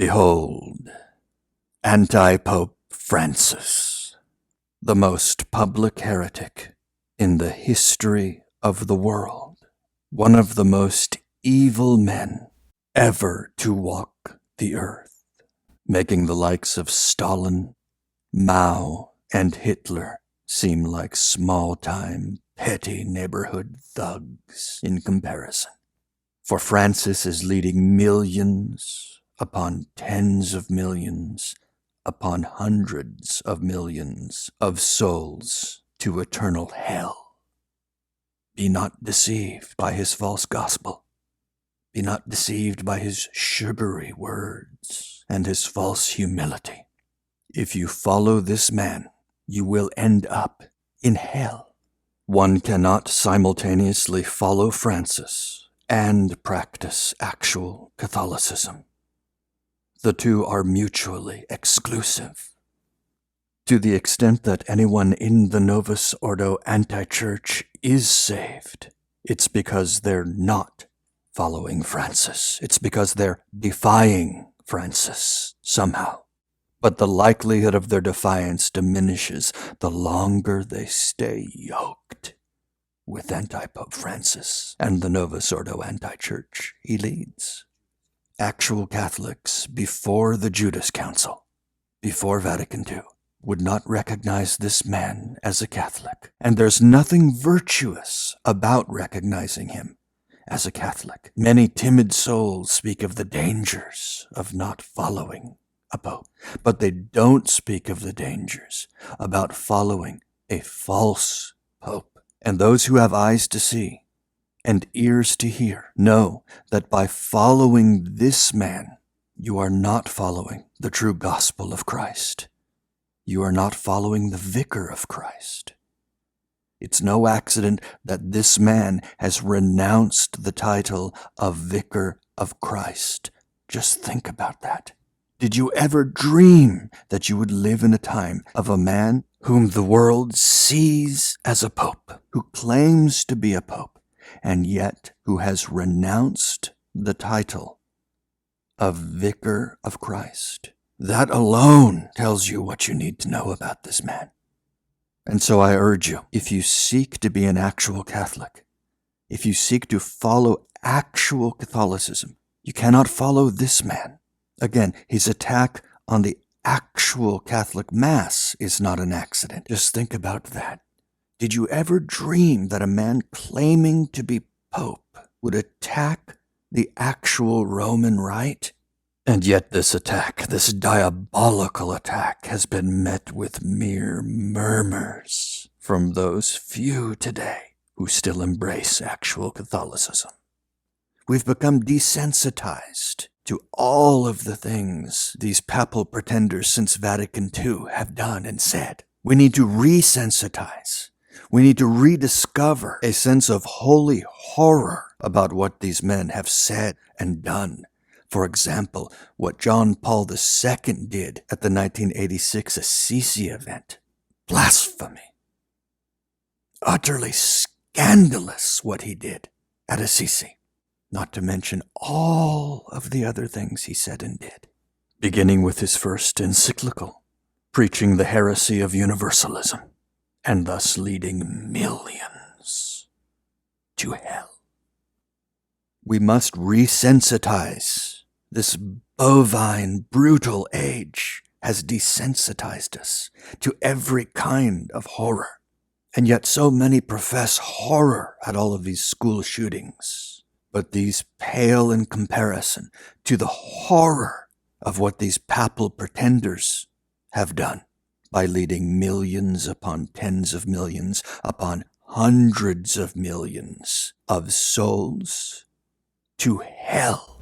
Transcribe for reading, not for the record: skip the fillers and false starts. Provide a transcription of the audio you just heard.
Behold, Anti-Pope Francis, the most public heretic in the history of the world, one of the most evil men ever to walk the earth, making the likes of Stalin, Mao, and Hitler seem like small-time, petty neighborhood thugs in comparison. For Francis is leading millions upon tens of millions upon hundreds of millions of souls to eternal hell. Be not deceived by his false gospel. Be not deceived by his sugary words and his false humility. If you follow this man, you will end up in hell. One cannot simultaneously follow Francis and practice actual Catholicism. The two are mutually exclusive. To the extent that anyone in the Novus Ordo anti-church is saved, it's because they're not following Francis. It's because they're defying Francis somehow. But the likelihood of their defiance diminishes the longer they stay yoked with Anti-Pope Francis and the Novus Ordo anti-church he leads. Actual Catholics before the Judas Council, before Vatican II, would not recognize this man as a Catholic. And there's nothing virtuous about recognizing him as a Catholic. Many timid souls speak of the dangers of not following a pope, but they don't speak of the dangers about following a false pope. And those who have eyes to see and ears to hear know that by following this man, you are not following the true gospel of Christ. You are not following the vicar of Christ. It's no accident that this man has renounced the title of Vicar of Christ. Just think about that. Did you ever dream that you would live in a time of a man whom the world sees as a pope, who claims to be a pope, and yet who has renounced the title of Vicar of Christ? That alone tells you what you need to know about this man. And so I urge you, if you seek to be an actual Catholic, if you seek to follow actual Catholicism, you cannot follow this man. Again, his attack on the actual Catholic Mass is not an accident. Just think about that. Did you ever dream that a man claiming to be Pope would attack the actual Roman Rite? And yet this attack, this diabolical attack, has been met with mere murmurs from those few today who still embrace actual Catholicism. We've become desensitized to all of the things these papal pretenders since Vatican II have done and said. We need to resensitize. We need to rediscover a sense of holy horror about what these men have said and done. For example, what John Paul II did at the 1986 Assisi event. Blasphemy. Utterly scandalous what he did at Assisi. Not to mention all of the other things he said and did. Beginning with his first encyclical, preaching the heresy of universalism, and thus leading millions to hell. We must resensitize. This bovine, brutal age has desensitized us to every kind of horror. And yet so many profess horror at all of these school shootings. But these pale in comparison to the horror of what these papal pretenders have done by leading millions upon tens of millions upon hundreds of millions of souls to hell.